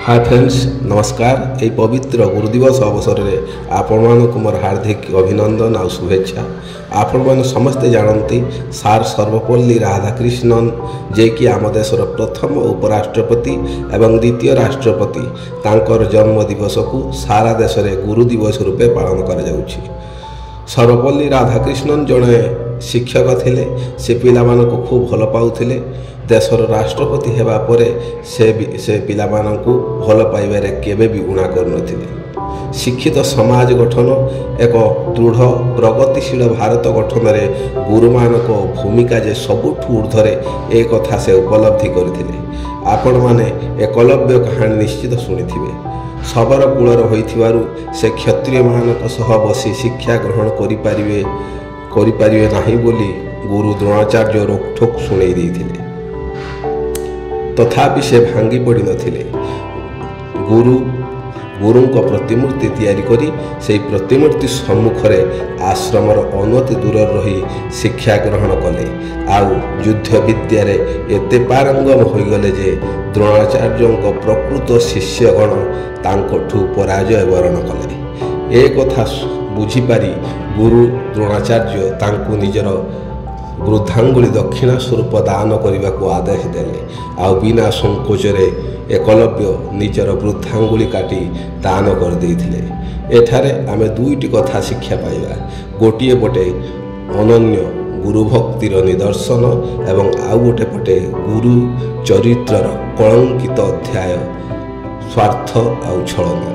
Hi friends नमस्कार। ये पवित्र गुरुदिवस अवसर में आपण को मोर हार्दिक अभिनंदन और शुभेच्छा। आपण मैंने समस्ते जानती सार सर्वपल्ली राधाकृष्णन जे कि आम देशर प्रथम उपराष्ट्रपति एवं द्वितीय राष्ट्रपति तांकर जन्म दिवस को सारा देश में गुरु दिवस रूपे पालन कर जाउछि। सर्वपल्ली राधाकृष्णन जड़े शिक्षक थिले। से पिला मानक खूब भल पाउथिले। देशर राष्ट्रपति हेबा परे से पिला मानकु भल पाइबारे केबे भी उणा करनथिले। शिक्षित समाज गठन एक दृढ़ प्रगतिशील भारत गठन में गुरु मानक भूमिका जे सबुठु ऊर्ध्वरे ए कथा से उपलब्धि करथिले। आपण माने एकलव्य कहानी निश्चित शुणिथिबे। शबर कूलर होइथिबारु से क्षत्रिय मानक सह बसी शिक्षा ग्रहण करिपारिबे नाही बोली गुरु द्रोणाचार्य रोकठोक शुणई देइथिले। तथापि से भांगी पड़ी नथिले। गुरुंक प्रतिमूर्ति तैयारी करी से प्रतिमूर्ति सम्मुखरे आश्रमर अनति दूर रही शिक्षा ग्रहण कले। आउ युद्ध विद्यार एते पारंगम होइगले जे द्रोणाचार्यों प्रकृत शिष्यगण तांकठू पराजय वरण कले। ए कथा बुझीपारी गुरु द्रोणाचार्य तांकु निजर वृद्धांगुली दक्षिणा स्वरूप दान करने को आदेश देले। आउ बिना संकोचरे एकलव्य निजर वृद्धांगुली काटी दान कर देइथिले। एठारे आमे दुईटी कथा शिक्षा पाइबा। गोटिए पटे अनन्य गुरु भक्तिर निदर्शन एवं आउ गोटे पटे गुरु चरित्रर कलंकित अध्याय स्वार्थ आउ छलन।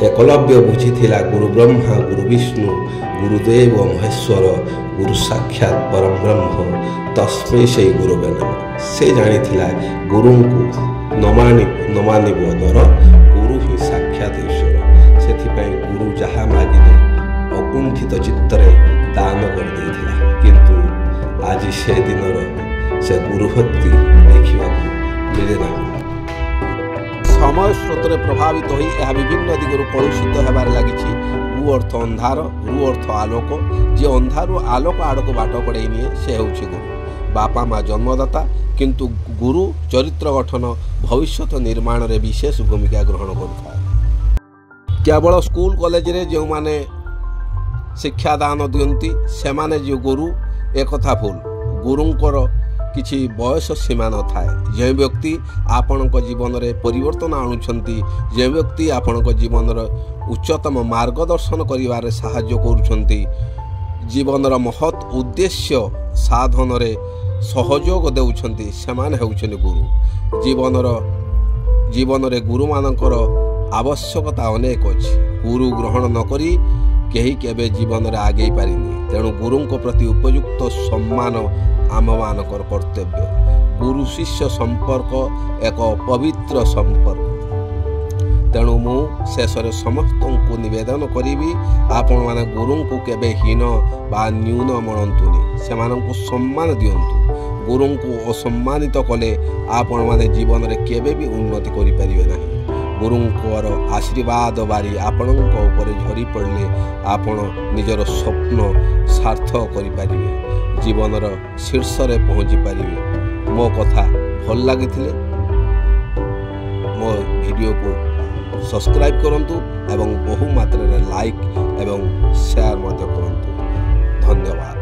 एकलव्य बुझीथिला गुरु ब्रह्मा गुरु विष्णु गुरुदेव महेश्वर गुरु साक्षात परम ब्रह्म तस्मै से गुरुवे नमः। से जानिथिला गुरु को नमानिब नर गुरु ही साक्षात ईश्वर। सेथिपाई गुरु जहा मागिले अकुंठित चित्तरे दान कर देइथिला। किंतु आज से दिनर से गुरुभक्ति देखा मिले ना। समय स्रोत प्रभावित हो यह विभिन्न दिगरु कलुषित होबार लागिछि। गु अर्थ अंधार रु अर्थ आलोक। जे अंधार आलोक आड़क बाट कड़े निए से होछि गुरु। बापा माँ जन्मदाता किंतु गुरु चरित्र गठन भविष्यत निर्माण रे विशेष भूमिका ग्रहण करथाय। केवल स्कूल कॉलेज रे जो माने शिक्षा दान दियंती से माने जो गुरु एक कथा भूल। गुरुंकर किछि बयस सीमा न थाए। जे व्यक्ति आपण जीवन में परिवर्तन आणुछंती, जे व्यक्ति आपण जीवन उच्चतम मार्गदर्शन करिवारे साहाय्य करुछंती, जीवन महत् उद्देश्य साधन रे सहयोग देउछंती, सेमाने हेउछंती गुरु। जीवन रे गुरु मानकर आवश्यकता अनेक अछि। गुरु ग्रहण न करी केही केबे जीवन रे आगे पारिनी। तेणु गुरुंक प्रति उपयुक्त सम्मान आम मानकर कर्तव्य। गुरु शिष्य संपर्क एक पवित्र संपर्क। तेणु मु शेष समस्त को निवेदन करी आपण माने गुरु को केबे हीन बा न्यून मनंतुनी, से मानक सम्मान दियंतु। गुरु को असम्मानित कले आपण माने जीवन रे केबे भी उन्नति करि परिबे नाही। गुरुंकर आशीर्वाद बारी आपणक ऊपर झरी पड़े आपण निजर स्वप्न सार्थक करि परिबे, जीवनर शीर्ष रे पहुँची पारिबे। मो कथा भल लागिथिले मो वीडियो को सब्सक्राइब करंतु एवं बहु मात्रा रे लाइक एवं शेयर मध्य करंतु। धन्यवाद।